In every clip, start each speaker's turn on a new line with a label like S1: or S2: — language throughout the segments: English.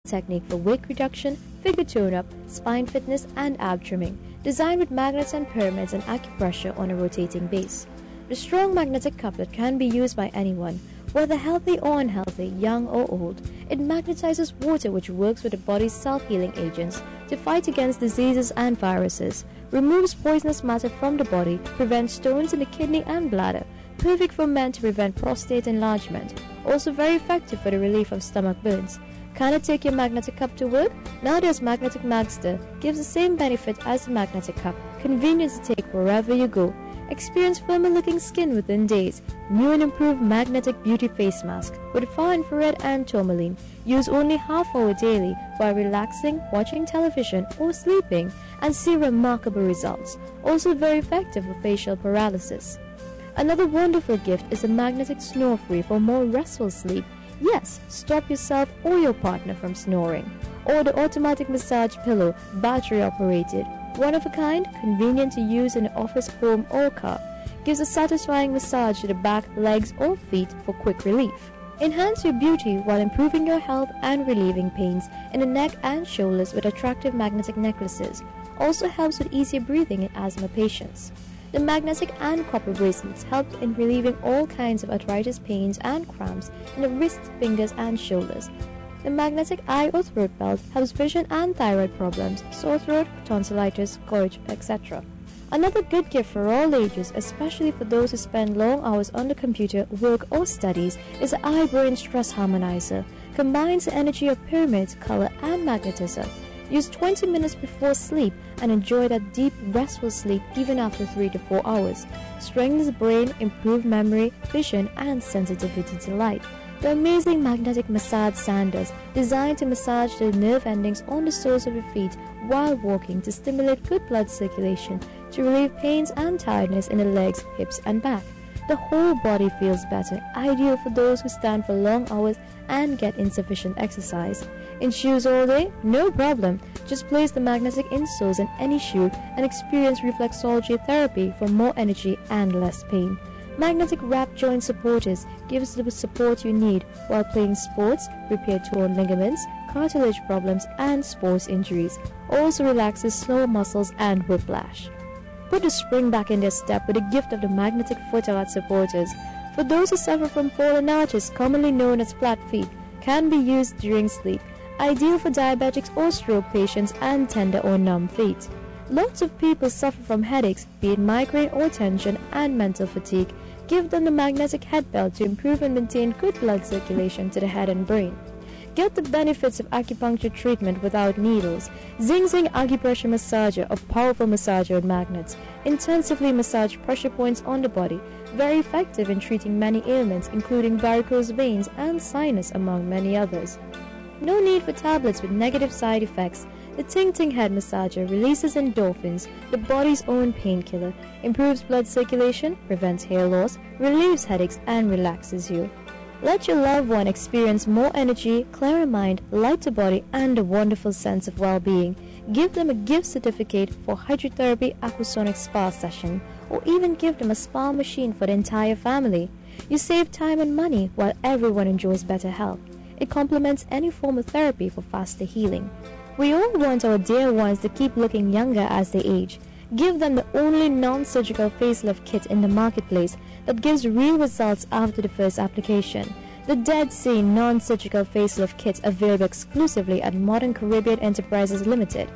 S1: technique for weight reduction, figure tone-up, spine fitness, and ab trimming, designed with magnets and pyramids and acupressure on a rotating base. The strong magnetic couplet can be used by anyone, whether healthy or unhealthy, young or old. It magnetizes water, which works with the body's self-healing agents to fight against diseases and viruses, removes poisonous matter from the body, prevents stones in the kidney and bladder, perfect for men to prevent prostate enlargement, also very effective for the relief of stomach burns. Can it take your magnetic cup to work? Nowadays, Magnetic Magster gives the same benefit as the magnetic cup, convenient to take wherever you go. Experience firmer looking skin within days. New and improved magnetic beauty face mask with far infrared and tourmaline. Use only half hour daily while relaxing, watching television or sleeping and see remarkable results. Also very effective for facial paralysis. Another wonderful gift is a magnetic snore free for more restful sleep. Yes, stop yourself or your partner from snoring. Or the automatic massage pillow, battery operated. One of a kind, convenient to use in the office, home or car. Gives a satisfying massage to the back, legs or feet for quick relief. Enhance your beauty while improving your health and relieving pains in the neck and shoulders with attractive magnetic necklaces. Also helps with easier breathing in asthma patients. The magnetic and copper bracelets help in relieving all kinds of arthritis pains and cramps in the wrists, fingers and shoulders. The magnetic eye or throat belt helps vision and thyroid problems, sore throat, tonsillitis, gorge, etc. Another good gift for all ages, especially for those who spend long hours on the computer, work or studies, is the Eye-Brain Stress Harmonizer. Combines the energy of pyramids, color and magnetism. Use 20 minutes before sleep and enjoy that deep, restful sleep even after 3 to 4 hours. Strengthens the brain, improve memory, vision and sensitivity to light. The amazing magnetic massage sandals, designed to massage the nerve endings on the soles of your feet while walking to stimulate good blood circulation, to relieve pains and tiredness in the legs, hips and back. The whole body feels better, ideal for those who stand for long hours and get insufficient exercise. In shoes all day? No problem. Just place the magnetic insoles in any shoe and experience reflexology therapy for more energy and less pain. Magnetic wrap joint supporters gives the support you need while playing sports, repair torn ligaments, cartilage problems and sports injuries. Also relaxes sore muscles and whiplash. Put the spring back in their step with the gift of the magnetic foot art supporters. For those who suffer from fallen arches, commonly known as flat feet, can be used during sleep. Ideal for diabetics or stroke patients and tender or numb feet. Lots of people suffer from headaches, be it migraine or tension, and mental fatigue. Give them the magnetic head belt to improve and maintain good blood circulation to the head and brain. Get the benefits of acupuncture treatment without needles. Zing Zing Acupressure Massager, a powerful massager with magnets. Intensively massage pressure points on the body. Very effective in treating many ailments, including varicose veins and sinus, among many others. No need for tablets with negative side effects. The Ting Ting Head Massager releases endorphins, the body's own painkiller, improves blood circulation, prevents hair loss, relieves headaches, and relaxes you. Let your loved one experience more energy, clearer mind, lighter body, and a wonderful sense of well-being. Give them a gift certificate for hydrotherapy aquasonic spa session, or even give them a spa machine for the entire family. You save time and money while everyone enjoys better health. It complements any form of therapy for faster healing. We all want our dear ones to keep looking younger as they age. Give them the only non-surgical facelift kit in the marketplace that gives real results after the first application. The Dead Sea non-surgical facelift kits available exclusively at Modern Caribbean Enterprises Limited.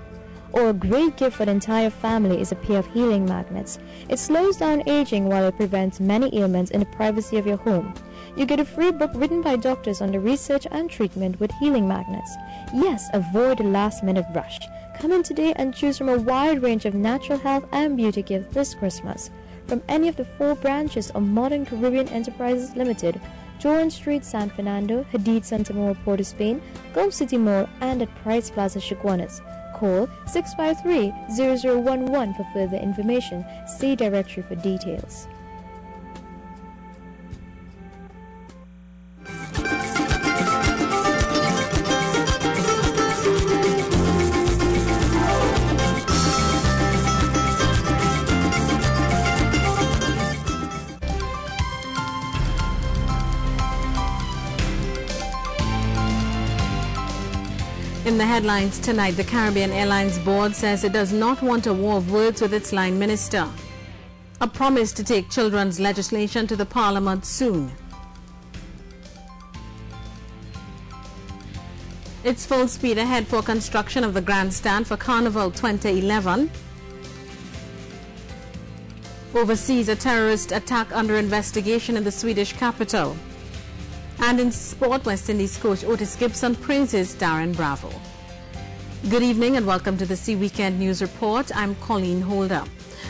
S1: Or a great gift for the entire family is a pair of healing magnets. It slows down aging while it prevents many ailments in the privacy of your home. You get a free book written by doctors on the research and treatment with healing magnets. Yes, avoid the last-minute rush. Come in today and choose from a wide range of natural health and beauty gifts this Christmas. From any of the 4 branches of Modern Caribbean Enterprises Limited, Torrance Street, San Fernando, Hadid Santa Mora, Port of Spain, Gulf City Mall, and at Price Plaza, Chaguanas. Call 653-0011 for further information. See directory for details.
S2: In the headlines tonight, the Caribbean Airlines board says it does not want a war of words with its line minister. A promise to take children's legislation to the parliament soon. It's full speed ahead for construction of the grandstand for Carnival 2011. Overseas, a terrorist attack under investigation in the Swedish capital. And in sport, West Indies coach Otis Gibson praises Darren Bravo. Good evening and welcome to the Sea Weekend News Report. I'm Colleen Holder.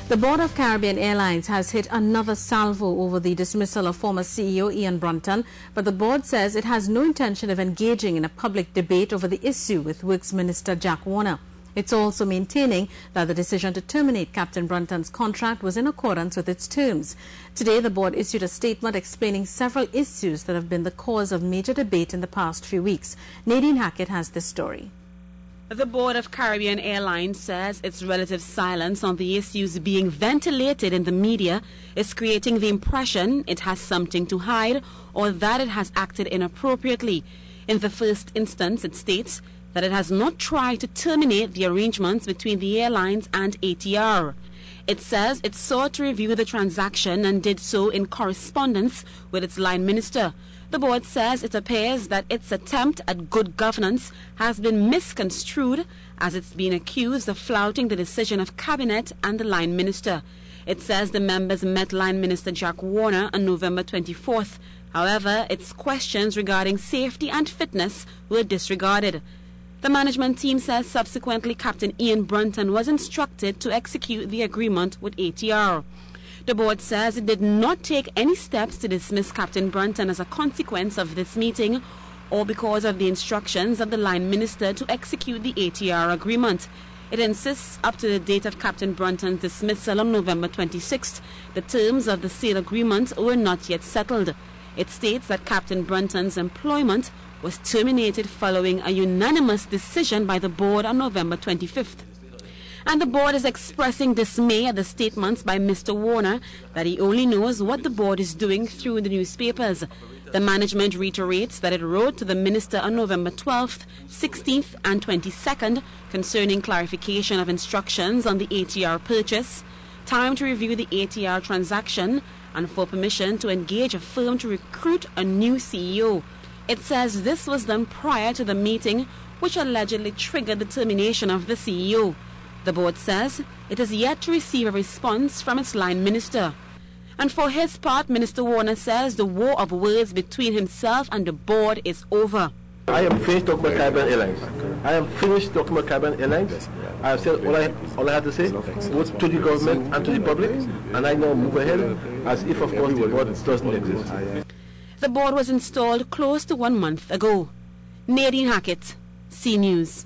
S2: The board of Caribbean Airlines has hit another salvo over the dismissal of former CEO Ian Brunton, but the board says it has no intention of engaging in a public debate over the issue with Works Minister Jack Warner. It's also maintaining that the decision to terminate Captain Brunton's contract was in accordance with its terms. Today, the board issued a statement explaining several issues that have been the cause of major debate in the past few weeks. Nadine Hackett has this story.
S3: The board of Caribbean Airlines says its relative silence on the issues being ventilated in the media is creating the impression it has something to hide or that it has acted inappropriately. In the first instance, it states that it has not tried to terminate the arrangements between the airlines and ATR. It says it sought to review the transaction and did so in correspondence with its line minister. The board says it appears that its attempt at good governance has been misconstrued as it's been accused of flouting the decision of cabinet and the line minister. It says the members met line minister Jack Warner on November 24th. However, its questions regarding safety and fitness were disregarded. The management team says subsequently Captain Ian Brunton was instructed to execute the agreement with ATR. The board says it did not take any steps to dismiss Captain Brunton as a consequence of this meeting or because of the instructions of the line minister to execute the ATR agreement. It insists up to the date of Captain Brunton's dismissal on November 26th, the terms of the sale agreement were not yet settled. It states that Captain Brunton's employment was terminated following a unanimous decision by the board on November 25th. And the board is expressing dismay at the statements by Mr. Warner that he only knows what the board is doing through the newspapers. The management reiterates that it wrote to the minister on November 12th, 16th and 22nd concerning clarification of instructions on the ATR purchase, time to review the ATR transaction, and for permission to engage a firm to recruit a new CEO. It says this was done prior to the meeting, which allegedly triggered the termination of the CEO. The board says it has yet to receive a response from its line minister. And for his part, Minister Warner says the war of words between himself and the board is over.
S4: I am finished talking about Caribbean Airlines. I am finished talking about Caribbean Airlines. I have said all I had to say, both to the government and to the public, and I now move ahead as if, of course, the board doesn't exist.
S3: The board was installed close to 1 month ago. Nadine Hackett, C News.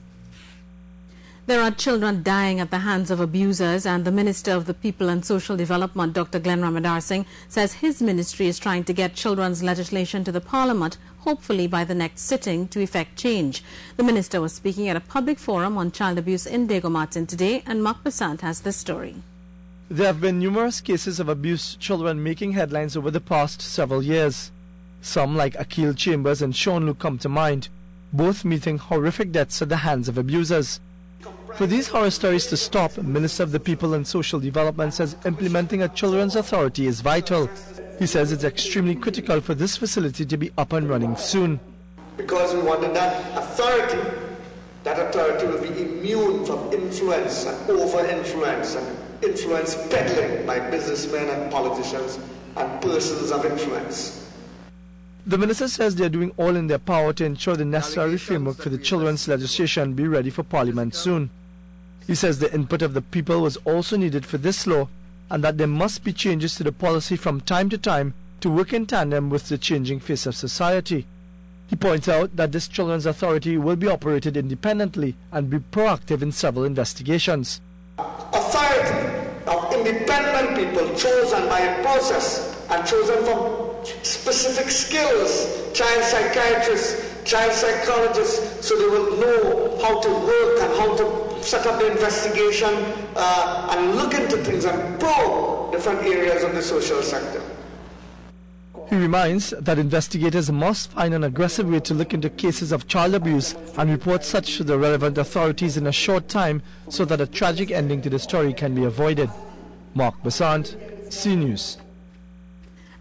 S2: There are children dying at the hands of abusers, and the Minister of the People and Social Development, Dr. Glenn Ramadar Singh, says his ministry is trying to get children's legislation to the Parliament, hopefully by the next sitting, to effect change. The minister was speaking at a public forum on child abuse in Diego Martin today, and Mark Besant has this story.
S5: There have been numerous cases of abused children making headlines over the past several years. Some, like Akil Chambers and Sean Luke, come to mind, both meeting horrific deaths at the hands of abusers. For these horror stories to stop, Minister of the People and Social Development says implementing a children's authority is vital. He says it's extremely critical for this facility to be up and running soon.
S6: Because we wanted that authority will be immune from influence and over-influence and influence peddling by businessmen and politicians and persons of influence.
S5: The minister says they are doing all in their power to ensure the necessary framework for the children's legislation be ready for Parliament soon. He says the input of the people was also needed for this law, and that there must be changes to the policy from time to time to work in tandem with the changing face of society. He points out that this children's authority will be operated independently and be proactive in several investigations.
S6: Authority of independent people chosen by a process and chosen from specific skills, child psychiatrists, child psychologists, so they will know how to work and how to set up the investigation and look into things and probe different areas of the social sector.
S5: He reminds that investigators must find an aggressive way to look into cases of child abuse and report such to the relevant authorities in a short time so that a tragic ending to the story can be avoided. Mark Basant, C News.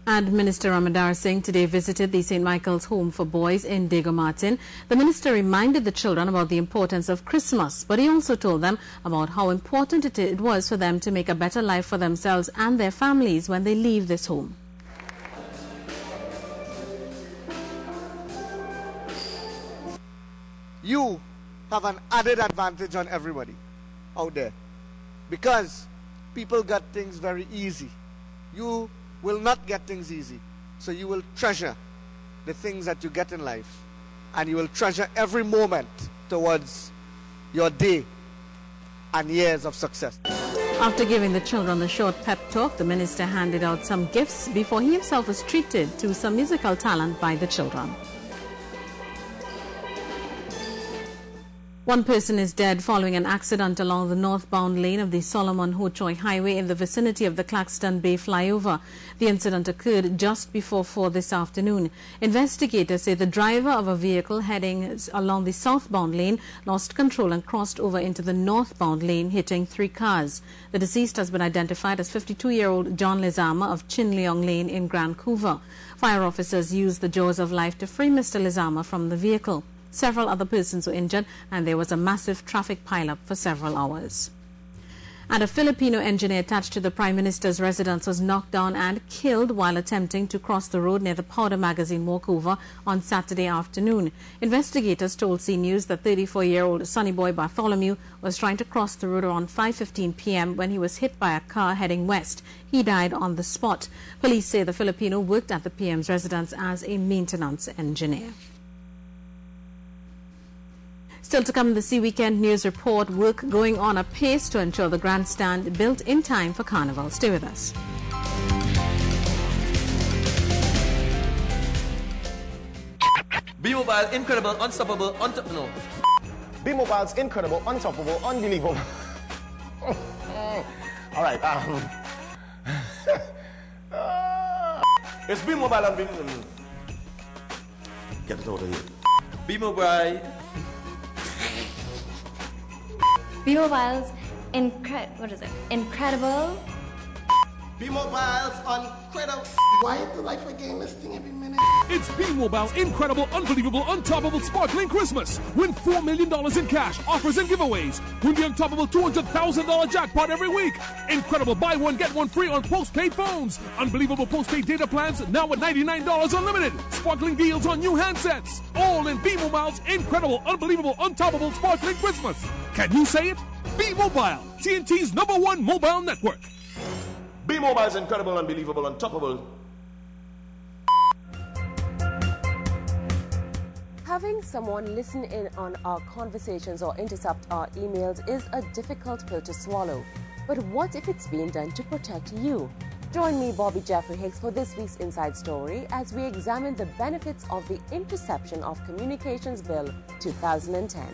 S2: And Minister Ramadar Singh today visited the St. Michael's Home for Boys in Diego Martin. The minister reminded the children about the importance of Christmas, but he also told them about how important it was for them to make a better life for themselves and their families when they leave this home.
S6: You have an added advantage on everybody out there because people got things very easy. You will not get things easy. So you will treasure the things that you get in life, and you will treasure every moment towards your day and years of success.
S2: After giving the children a short pep talk, the minister handed out some gifts before he himself was treated to some musical talent by the children. One person is dead following an accident along the northbound lane of the Solomon Ho Choi Highway in the vicinity of the Claxton Bay flyover. The incident occurred just before 4 this afternoon. Investigators say the driver of a vehicle heading along the southbound lane lost control and crossed over into the northbound lane, hitting 3 cars. The deceased has been identified as 52-year-old John Lizama of Chin Leong Lane in Vancouver. Fire officers used the jaws of life to free Mr. Lizama from the vehicle. Several other persons were injured, and there was a massive traffic pileup for several hours. And a Filipino engineer attached to the Prime Minister's residence was knocked down and killed while attempting to cross the road near the Powder Magazine walkover on Saturday afternoon. Investigators told C News that 34-year-old Sonny Boy Bartholomew was trying to cross the road around 5:15 p.m. when he was hit by a car heading west. He died on the spot. Police say the Filipino worked at the PM's residence as a maintenance engineer. Still to come in the C Weekend News Report, work going on apace to ensure the grandstand built in time for Carnival. Stay with us.
S7: B-Mobile, incredible, unstoppable, no.
S8: B-Mobile's incredible, unstoppable, unbelievable. All right.
S7: It's B-Mobile unbelievable. Get it out of here. B-Mobile.
S9: B-Mobile's incredible.
S8: B-Mobile's incredible. Why do I forget this thing every minute?
S10: It's B-Mobile's incredible, unbelievable, untoppable sparkling Christmas. Win $4 million in cash, offers and giveaways. Win the untoppable $200,000 jackpot every week. Incredible buy one, get one free on postpaid phones. Unbelievable postpaid data plans now at $99 unlimited. Sparkling deals on new handsets. All in B-Mobile's incredible, unbelievable, untoppable sparkling Christmas. Can you say it? B-Mobile, TNT's #1 mobile network.
S7: B-Mobile's incredible, unbelievable, untoppable.
S11: Having someone listen in on our conversations or intercept our emails is a difficult pill to swallow. But what if it's being done to protect you? Join me, Bobby Jeffrey Hicks, for this week's Inside Story as we examine the benefits of the Interception of Communications Bill 2010.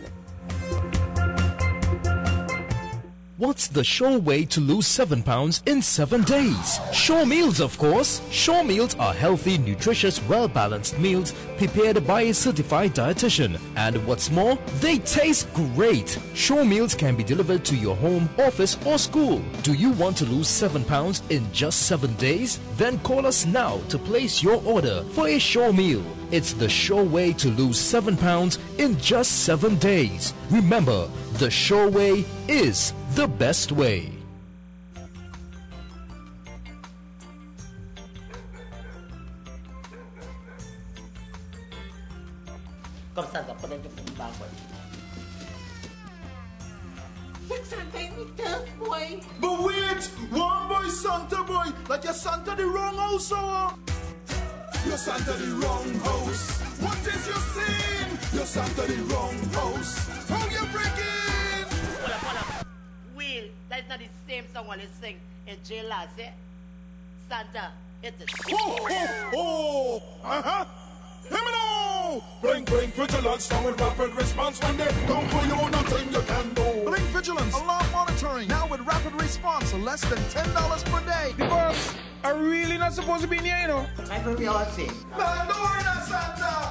S12: What's the sure way to lose 7 pounds in 7 days? Sure Meals, of course. Sure Meals are healthy, nutritious, well-balanced meals prepared by a certified dietitian. And what's more, they taste great. Sure Meals can be delivered to your home, office or school. Do you want to lose 7 pounds in just 7 days? Then call us now to place your order for a Sure Meal. It's the sure way to lose 7 pounds in just 7 days. Remember, the sure way is the best way.
S8: Come Santa, put in your foot backward. Santa, you tough boy.
S13: But wait, one boy Santa boy, like you're Santa the wrong house, so. You're Santa the wrong house. What is your sin? You're Santa the wrong house. How you breaking?
S14: Hold up. Will, that's not the same song while you sing in jail last, eh? Santa, it's a
S13: Oh! Uh-huh! Hear me now! Bring vigilance now with rapid response. When they come for you, nothing you can do.
S15: Bring vigilance, alarm monitoring, now with rapid response, for less than $10 per day. Because
S13: are really not supposed to be in here, you know.
S14: That's what we all say.
S13: Man, don't worry now, Santa.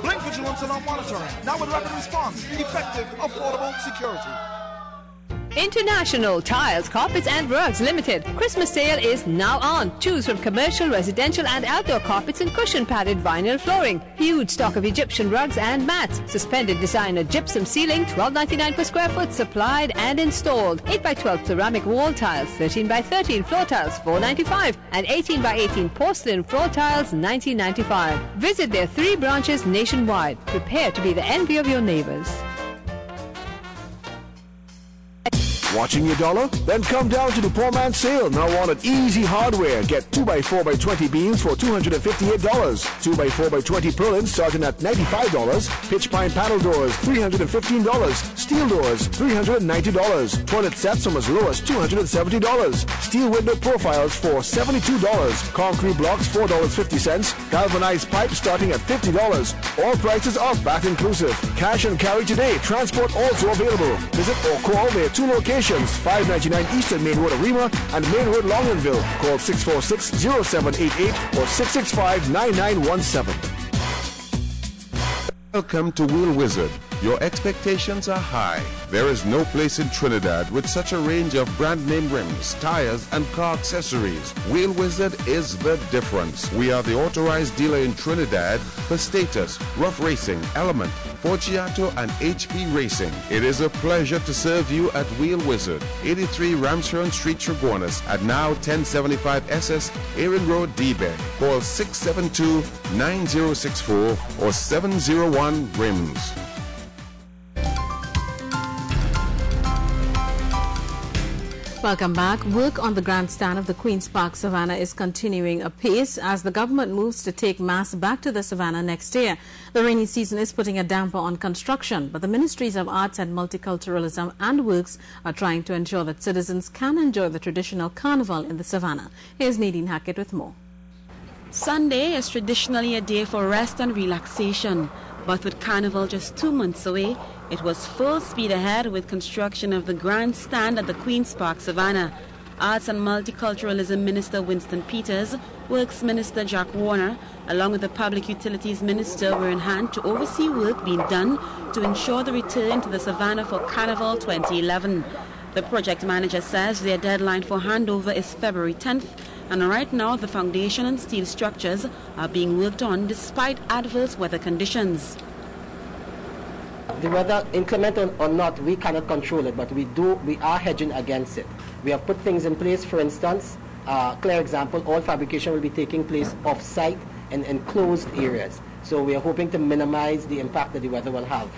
S13: Blink Vigilance and Monitoring. Now with rapid response, effective, affordable security.
S15: International Tiles, Carpets and Rugs Limited. Christmas sale is now on. Choose from commercial, residential and outdoor carpets and cushion padded vinyl flooring. Huge stock of Egyptian rugs and mats. Suspended designer gypsum ceiling, $12.99 per square foot, supplied and installed. 8x12 ceramic wall tiles, 13x13 floor tiles, $4.95, and 18x18 porcelain floor tiles, $19.95. Visit their 3 branches nationwide. Prepare to be the envy of your neighbors.
S16: Watching your dollar? Then come down to the Poor Man's Sale now on at Easy Hardware. Get 2x4x20 beams for $258. 2x4x20 purlins starting at $95. Pitch pine panel doors, $315. Steel doors, $390. Toilet sets from as low as $270. Steel window profiles for $72. Concrete blocks, $4.50. Galvanized pipes starting at $50. All prices are VAT inclusive. Cash and carry today. Transport also available. Visit or call their 2 locations. 599 Eastern Main Road, Arima, and Main Road, Longmanville. Call 646-0788 or 665-9917.
S17: Welcome to Wheel Wizard. Your expectations are high. There is no place in Trinidad with such a range of brand name rims, tires, and car accessories. Wheel Wizard is the difference. We are the authorized dealer in Trinidad for Status, Rough Racing, Element, Forgiato, and HP Racing. It is a pleasure to serve you at Wheel Wizard, 83 Ramshorn Street, Tregonis, at now 1075 SS, Erin Road, D-Beck. Call 672-9064 or 701 RIMS.
S2: Welcome back. Work on the grandstand of the Queen's Park Savannah is continuing apace as the government moves to take mass back to the Savannah next year. The rainy season is putting a damper on construction, but the Ministries of Arts and Multiculturalism and Works are trying to ensure that citizens can enjoy the traditional carnival in the Savannah. Here's Nadine Hackett with more.
S3: Sunday is traditionally a day for rest and relaxation, but with Carnival just 2 months away, it was full speed ahead with construction of the grandstand at the Queen's Park Savannah. Arts and Multiculturalism Minister Winston Peters, Works Minister Jack Warner, along with the Public Utilities Minister were in hand to oversee work being done to ensure the return to the Savannah for Carnival 2011. The project manager says their deadline for handover is February 10th, and right now the foundation and steel structures are being worked on despite adverse weather conditions.
S18: The weather, inclement or not, we cannot control it, but we are hedging against it. We have put things in place. For instance, clear example, all fabrication will be taking place off-site in enclosed areas. So we are hoping to minimize the impact that the weather will have.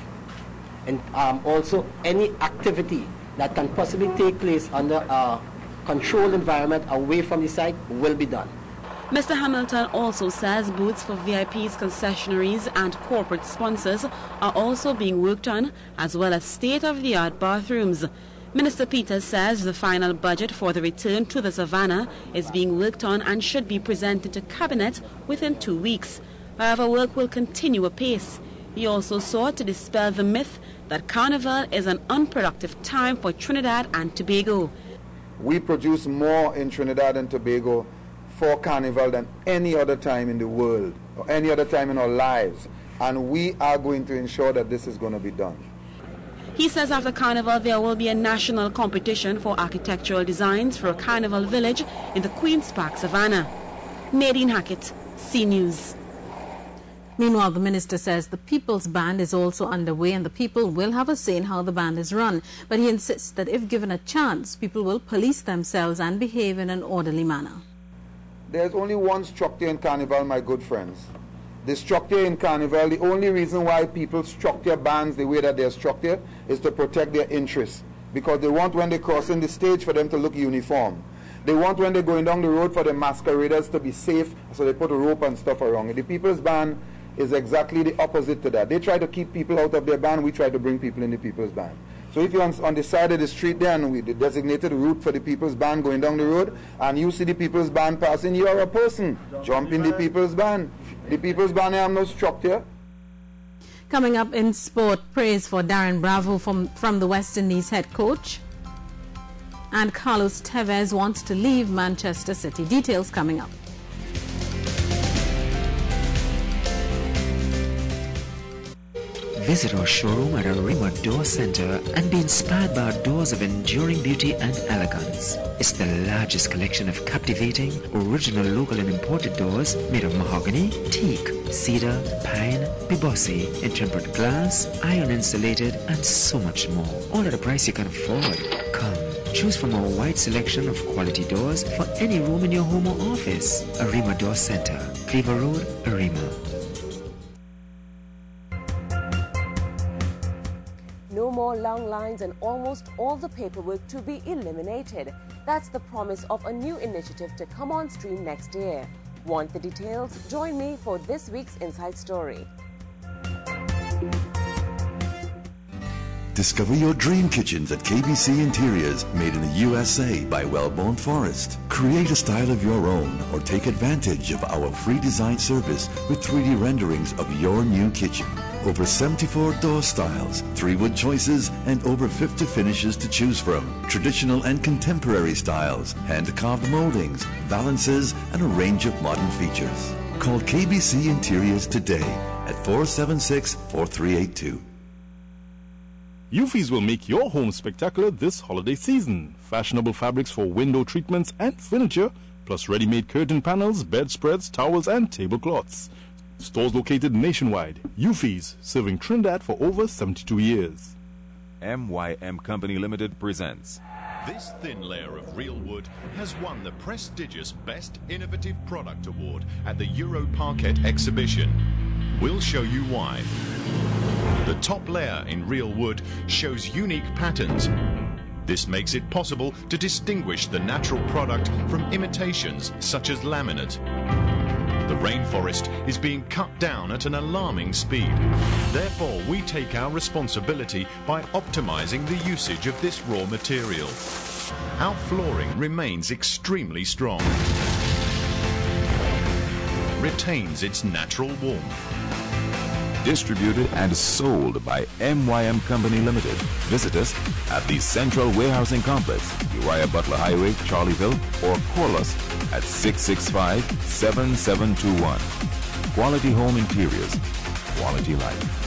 S18: And also, any activity that can possibly take place under a controlled environment away from the site will be done.
S3: Mr. Hamilton also says booths for VIPs, concessionaries and corporate sponsors are also being worked on, as well as state-of-the-art bathrooms. Minister Peters says the final budget for the return to the Savannah is being worked on and should be presented to Cabinet within 2 weeks. However, work will continue apace. He also sought to dispel the myth that Carnival is an unproductive time for Trinidad and Tobago.
S19: We produce more in Trinidad and Tobago for Carnival than any other time in the world or any other time in our lives, and we are going to ensure that this is going to be done.
S3: He says after Carnival there will be a national competition for architectural designs for a Carnival village in the Queen's Park Savannah. Nadine Hackett, C News.
S2: Meanwhile, the minister says the People's Band is also underway and the people will have a say in how the band is run. But he insists that if given a chance, people will police themselves and behave in an orderly manner.
S19: There's only one structure in Carnival, my good friends. The structure in Carnival, the only reason why people structure bands the way that they're structured is to protect their interests. Because they want when they're crossing the stage for them to look uniform. They want when they're going down the road for the masqueraders to be safe, so they put a rope and stuff around it. The People's Band is exactly the opposite to that. They try to keep people out of their band, we try to bring people in the People's Band. So if you're on the side of the street there and we designated a route for the People's Band going down the road, and you see the People's Band passing, you are a person. Jump in the People's Band. The People's Band have no structure.
S2: Coming up in sport, praise for Darren Bravo from the West Indies head coach. And Carlos Tevez wants to leave Manchester City. Details coming up.
S20: Visit our showroom at Arima Door Center and be inspired by our doors of enduring beauty and elegance. It's the largest collection of captivating, original local and imported doors made of mahogany, teak, cedar, pine, bibossi, in tempered glass, iron insulated, and so much more. All at a price you can afford. Come, choose from our wide selection of quality doors for any room in your home or office. Arima Door Center, Cleaver Road, Arima.
S11: No more long lines and almost all the paperwork to be eliminated. That's the promise of a new initiative to come on stream next year. Want the details? Join me for this week's Inside Story.
S21: Discover your dream kitchens at KBC Interiors, made in the USA by Wellborn Forest. Create a style of your own or take advantage of our free design service with 3D renderings of your new kitchen. Over 74 door styles, 3 wood choices, and over 50 finishes to choose from. Traditional and contemporary styles, hand-carved moldings, balances, and a range of modern features. Call KBC Interiors today at 476-4382.
S22: UFES will make your home spectacular this holiday season. Fashionable fabrics for window treatments and furniture, plus ready-made curtain panels, bedspreads, towels, and tablecloths. Stores located nationwide. UFES, serving Trinidad for over 72 years.
S23: MYM Company Limited presents.
S24: This thin layer of real wood has won the prestigious Best Innovative Product Award at the Euro Parquet exhibition. We'll show you why. The top layer in real wood shows unique patterns. This makes it possible to distinguish the natural product from imitations such as laminate. The rainforest is being cut down at an alarming speed. Therefore, we take our responsibility by optimizing the usage of this raw material. Our flooring remains extremely strong, retains its natural warmth.
S23: Distributed and sold by MYM Company Limited. Visit us at the Central Warehousing Complex, Uriah Butler Highway, Charleville, or call us at 665-7721. Quality Home Interiors, quality life.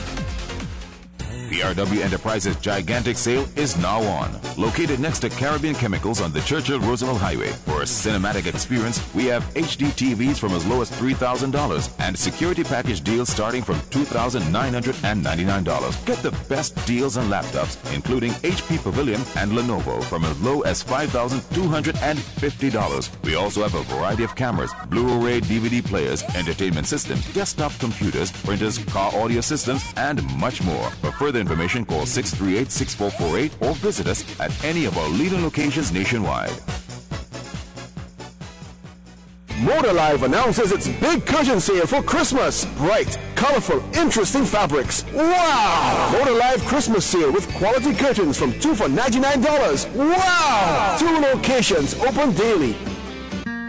S23: PRW Enterprises' gigantic sale is now on. Located next to Caribbean Chemicals on the Churchill-Roosevelt Highway. For a cinematic experience, we have HD TVs from as low as $3,000 and security package deals starting from $2,999. Get the best deals on laptops, including HP Pavilion and Lenovo, from as low as $5,250. We also have a variety of cameras, Blu-ray DVD players, entertainment systems, desktop computers, printers, car audio systems, and much more. For further information, call 638-6448 or visit us at any of our leading locations nationwide.
S16: Motor Live announces its big curtain sale for Christmas. Bright, colorful, interesting fabrics. Wow! Motor Live Christmas sale with quality curtains from 2 for $99. Wow! 2 locations open daily.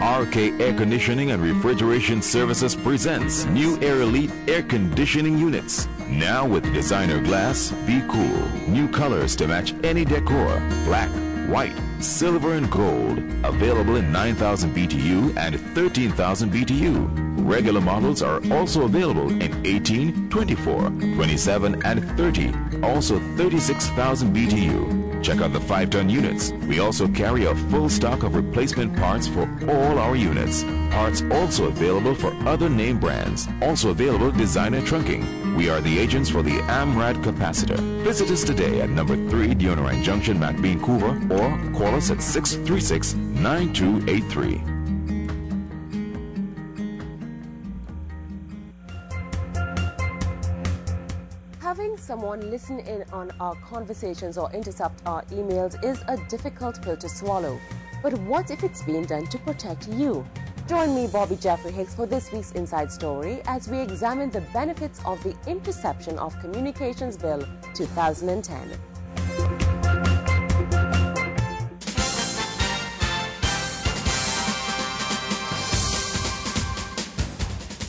S23: RK Air Conditioning and Refrigeration Services presents new Air Elite air conditioning units. Now with designer glass, be cool. New colors to match any decor. Black, white, silver, and gold. Available in 9,000 BTU and 13,000 BTU. Regular models are also available in 18, 24, 27, and 30. Also 36,000 BTU. Check out the 5-ton units. We also carry a full stock of replacement parts for all our units. Parts also available for other name brands. Also available designer trunking. We are the agents for the AMRAD capacitor. Visit us today at number 3 Deonorine Junction, McBean, Couva, or call us at 636-9283.
S11: Having someone listen in on our conversations or intercept our emails is a difficult pill to swallow. But what if it's being done to protect you? Join me, Bobby Jeffrey Hicks, for this week's Inside Story as we examine the benefits of the Interception of Communications Bill 2010.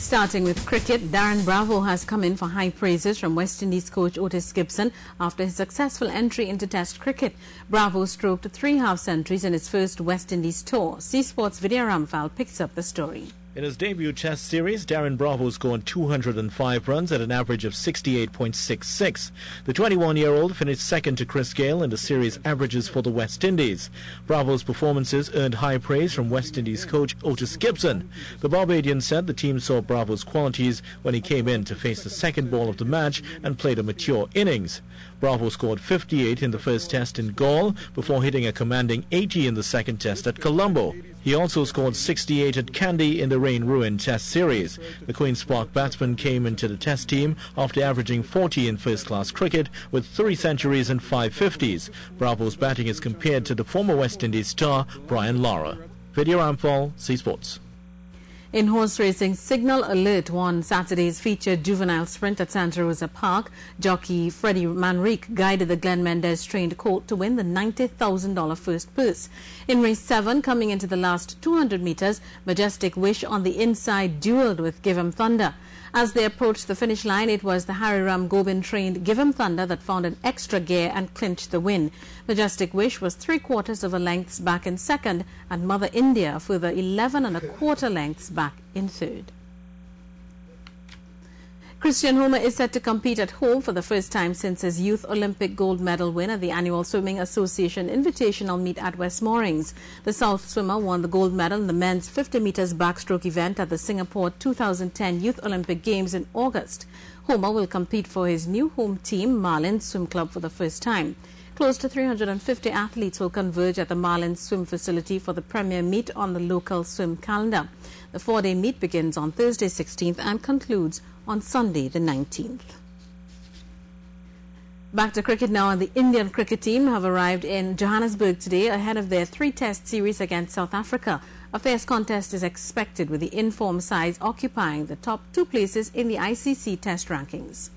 S2: Starting with cricket, Darren Bravo has come in for high praises from West Indies coach Otis Gibson after his successful entry into Test cricket. Bravo stroked 3 half-centuries in his first West Indies tour. C Sports' Vidya Ramphal picks up the story.
S1: In his debut Test series, Darren Bravo scored 205 runs at an average of 68.66. The 21-year-old finished second to Chris Gayle in the series averages for the West Indies. Bravo's performances earned high praise from West Indies coach Otis Gibson. The Barbadian said the team saw Bravo's qualities when he came in to face the second ball of the match and played a mature innings. Bravo scored 58 in the first Test in Galle before hitting a commanding 80 in the second Test at Colombo. He also scored 68 at Kandy in the rain-ruined Test series. The Queen's Park batsman came into the Test team after averaging 40 in first-class cricket with 3 centuries and 5 50s. Bravo's batting is compared to the former West Indies star Brian Lara. Vidya Ramphal, C Sports.
S2: In horse racing, Signal Alert won Saturday's featured juvenile sprint at Santa Rosa Park. Jockey Freddie Manrique guided the Glenn Mendez-trained colt to win the $90,000 first purse. In race 7, coming into the last 200 meters, Majestic Wish on the inside duelled with Give 'em Thunder. As they approached the finish line, it was the Harry Ram Gobin-trained Give 'em Thunder that found an extra gear and clinched the win. Majestic Wish was 3/4 of a length back in second, and Mother India a further 11 1/4 lengths back in third. Christian Homer is set to compete at home for the first time since his youth Olympic gold medal win at the annual Swimming Association Invitational Meet at West Moorings. The South swimmer won the gold medal in the men's 50 meters backstroke event at the Singapore 2010 Youth Olympic Games in August. Homer will compete for his new home team, Marlins Swim Club, for the first time. Close to 350 athletes will converge at the Marlins Swim facility for the premier meet on the local swim calendar. The 4-day meet begins on Thursday 16th and concludes on Sunday the 19th. Back to cricket now, and the Indian cricket team have arrived in Johannesburg today ahead of their 3-test series against South Africa. A fierce contest is expected, with the informed sides occupying the top 2 places in the ICC Test rankings.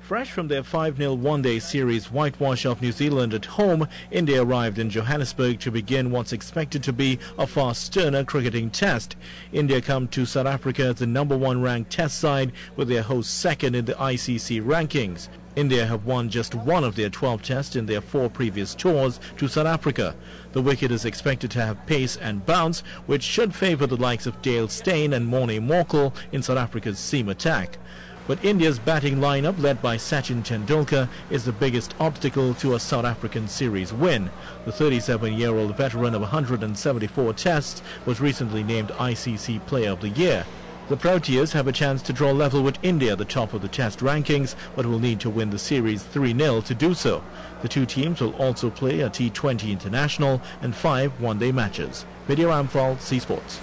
S1: Fresh from their 5-0 one-day series whitewash of New Zealand at home, India arrived in Johannesburg to begin what's expected to be a far sterner cricketing test. India come to South Africa as the #1 ranked test side, with their hosts second in the ICC rankings. India have won just 1 of their 12 tests in their 4 previous tours to South Africa. The wicket is expected to have pace and bounce, which should favour the likes of Dale Steyn and Morne Morkel in South Africa's seam attack. But India's batting lineup, led by Sachin Tendulkar, is the biggest obstacle to a South African series win. The 37-year-old veteran of 174 tests was recently named ICC Player of the Year. The Proteas have a chance to draw level with India at the top of the test rankings, but will need to win the series 3-0 to do so. The 2 teams will also play a T20 international and 5 one-day matches. Vidya Ramphal, C Sports.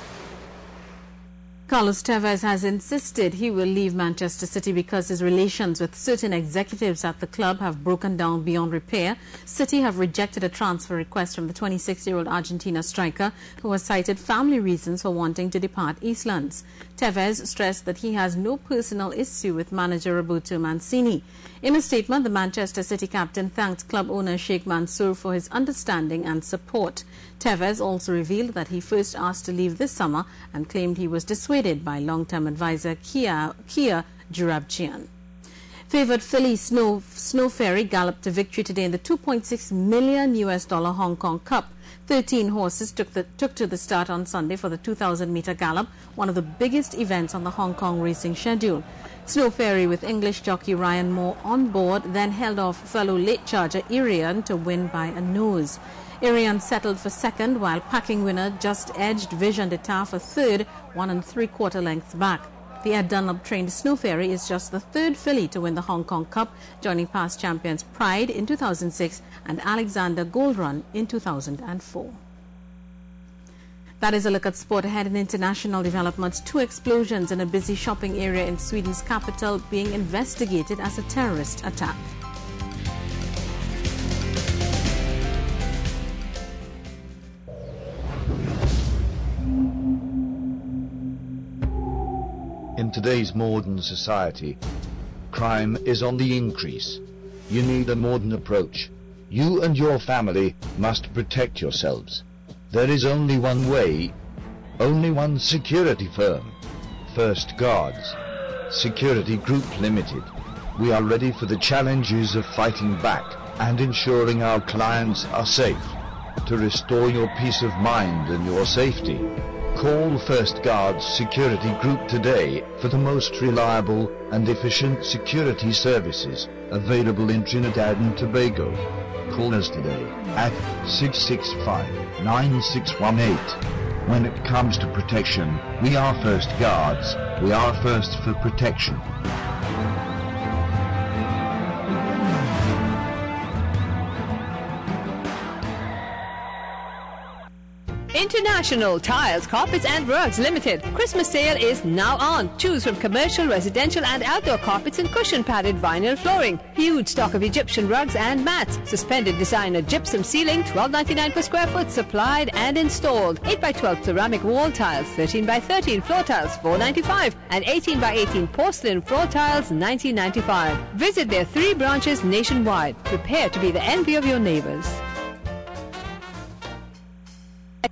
S2: Carlos Tevez has insisted he will leave Manchester City because his relations with certain executives at the club have broken down beyond repair. City have rejected a transfer request from the 26-year-old Argentina striker, who has cited family reasons for wanting to depart Eastlands. Tevez stressed that he has no personal issue with manager Roberto Mancini. In a statement, the Manchester City captain thanked club owner Sheikh Mansour for his understanding and support. Tevez also revealed that he first asked to leave this summer and claimed he was dissuaded by long-term advisor Kia Jurabchian. Favoured Philly Snow Ferry galloped to victory today in the $2.6 million Hong Kong Cup. 13 horses took to the start on Sunday for the 2,000-meter gallop, one of the biggest events on the Hong Kong racing schedule. Snow Ferry, with English jockey Ryan Moore on board, then held off fellow late charger Irian to win by a nose. Irian settled for second, while packing winner just edged Vision d'Etat for third, 1 3/4 lengths back. The Ed Dunlop-trained Snow Ferry is just the 3rd filly to win the Hong Kong Cup, joining past champions Pride in 2006 and Alexander Gold Run in 2004. That is a look at sport. Ahead in international developments. 2 explosions in a busy shopping area in Sweden's capital being investigated as a terrorist attack.
S4: In today's modern society, crime is on the increase. You need a modern approach. You and your family must protect yourselves. There is only one way, only one security firm. First Guards, Security Group Limited. We are ready for the challenges of fighting back and ensuring our clients are safe. To restore your peace of mind and your safety, call First Guards Security Group today for the most reliable and efficient security services available in Trinidad and Tobago. Call us today at 665-9618. When it comes to protection, we are First Guards. We are first for protection.
S15: International Tiles, Carpets and Rugs Limited. Christmas sale is now on. Choose from commercial, residential and outdoor carpets and cushion padded vinyl flooring. Huge stock of Egyptian rugs and mats. Suspended designer gypsum ceiling, $12.99 per square foot, supplied and installed. 8x12 ceramic wall tiles, 13x13 floor tiles, $4.95, and 18x18 porcelain floor tiles, $19.95. Visit their 3 branches nationwide. Prepare to be the envy of your neighbors.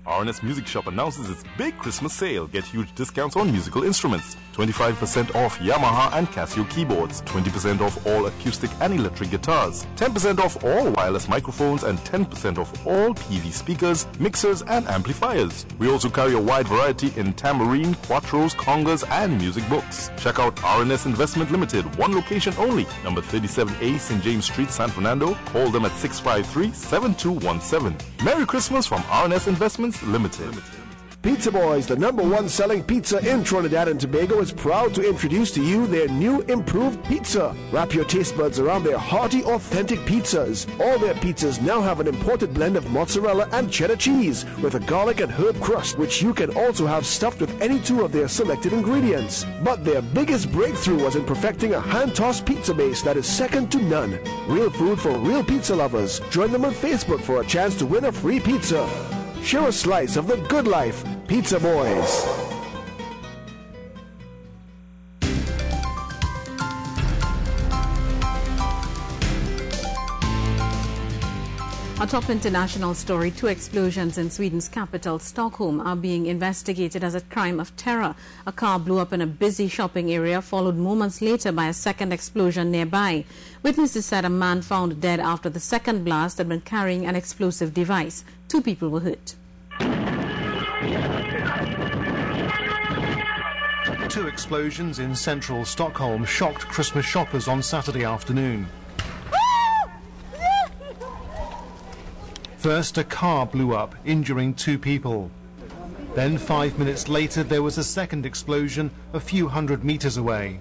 S22: RNS Music Shop announces its big Christmas sale. Get huge discounts on musical instruments. 25% off Yamaha and Casio keyboards. 20% off all acoustic and electric guitars. 10% off all wireless microphones and 10% off all PV speakers, mixers and amplifiers. We also carry a wide variety in tambourine, quattros, congas and music books. Check out RNS Investment Limited. One location only. Number 37A St. James Street, San Fernando. Call them at 653-7217. Merry Christmas from RNS Investments Limited.
S16: Pizza Boys, the #1 selling pizza in Trinidad and Tobago, is proud to introduce to you their new improved pizza. Wrap your taste buds around their hearty, authentic pizzas. All their pizzas now have an imported blend of mozzarella and cheddar cheese with a garlic and herb crust, which you can also have stuffed with any 2 of their selected ingredients. But their biggest breakthrough was in perfecting a hand-tossed pizza base that is second to none. Real food for real pizza lovers. Join them on Facebook for a chance to win a free pizza. Share a slice of the good life. Pizza Boys.
S2: A top international story, 2 explosions in Sweden's capital, Stockholm, are being investigated as a crime of terror. A car blew up in a busy shopping area, followed moments later by a second explosion nearby. Witnesses said a man found dead after the second blast had been carrying an explosive device. 2 people were hurt.
S5: 2 explosions in central Stockholm shocked Christmas shoppers on Saturday afternoon. First, a car blew up, injuring 2 people. Then, 5 minutes later, there was a second explosion a few hundred meters away.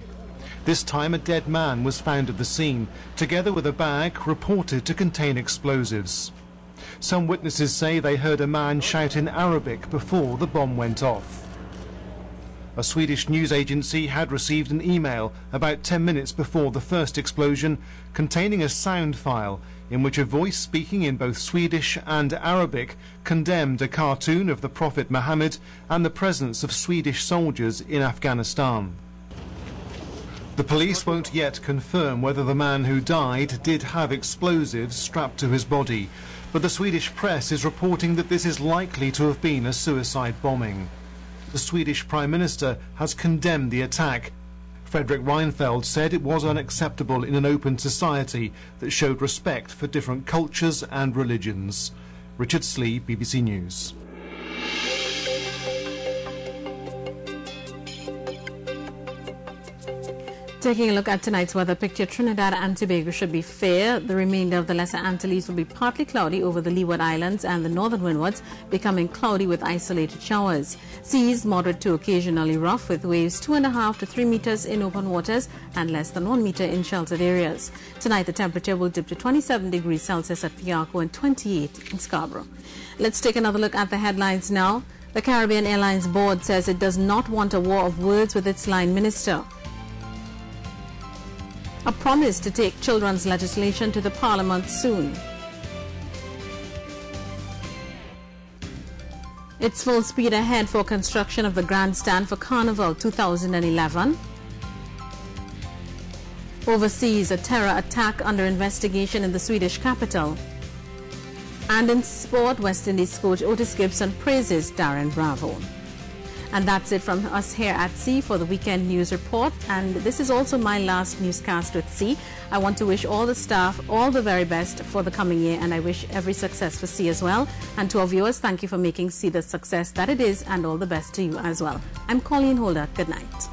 S5: This time, a dead man was found at the scene, together with a bag reported to contain explosives. Some witnesses say they heard a man shout in Arabic before the bomb went off. A Swedish news agency had received an email about 10 minutes before the first explosion containing a sound file in which a voice speaking in both Swedish and Arabic condemned a cartoon of the Prophet Muhammad and the presence of Swedish soldiers in Afghanistan. The police won't yet confirm whether the man who died did have explosives strapped to his body, but the Swedish press is reporting that this is likely to have been a suicide bombing. The Swedish Prime Minister has condemned the attack. Fredrik Reinfeldt said it was unacceptable in an open society that showed respect for different cultures and religions. Richard Slee, BBC News.
S2: Taking a look at tonight's weather picture, Trinidad and Tobago should be fair. The remainder of the Lesser Antilles will be partly cloudy over the Leeward Islands and the northern windwards, becoming cloudy with isolated showers. Seas moderate to occasionally rough, with waves 2.5 to 3 meters in open waters and less than 1 meter in sheltered areas. Tonight the temperature will dip to 27 degrees Celsius at Piarco and 28 in Scarborough. Let's take another look at the headlines now. The Caribbean Airlines Board says it does not want a war of words with its line minister. A promise to take children's legislation to the Parliament soon. It's full speed ahead for construction of the grandstand for Carnival 2011. Overseas, a terror attack under investigation in the Swedish capital. And in sport, West Indies coach Otis Gibson praises Darren Bravo. And that's it from us here at C for the Weekend News Report. And this is also my last newscast with C. I want to wish all the staff all the very best for the coming year, and I wish every success for C as well. And to our viewers, thank you for making C the success that it is, and all the best to you as well. I'm Colleen Holder. Good night.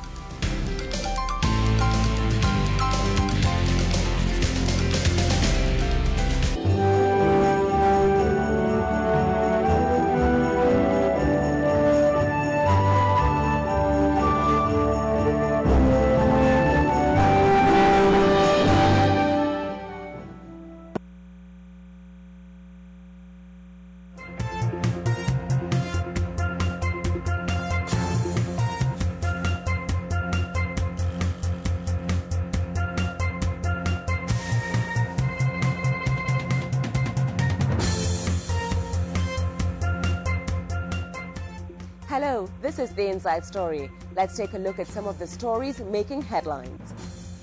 S11: Hello, this is the Inside Story. Let's take a look at some of the stories making headlines.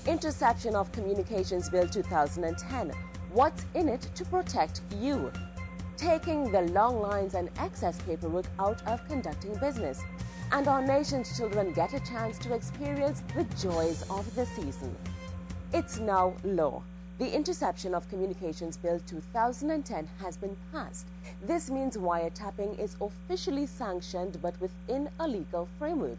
S11: Interception of Communications Bill 2010. What's in it to protect you? Taking the long lines and excess paperwork out of conducting business. And our nation's children get a chance to experience the joys of the season. It's now law. The Interception of Communications Bill 2010 has been passed. This means wiretapping is officially sanctioned but within a legal framework.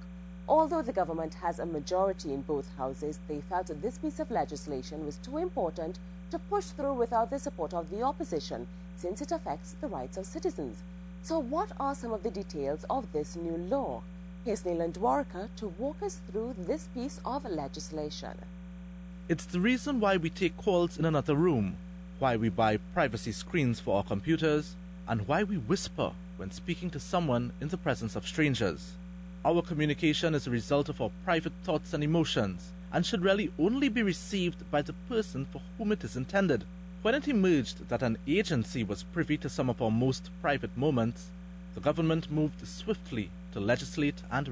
S11: Although the government has a majority in both houses, they felt that this piece of legislation was too important to push through without the support of the opposition, since it affects the rights of citizens. So what are some of the details of this new law? Here's Neil Dwarka to walk us through this piece of legislation.
S6: It's the reason why we take calls in another room, why we buy privacy screens for our computers, and why we whisper when speaking to someone in the presence of strangers. Our communication is a result of our private thoughts and emotions, and should really only be received by the person for whom it is intended. When it emerged that an agency was privy to some of our most private moments, the government moved swiftly to legislate and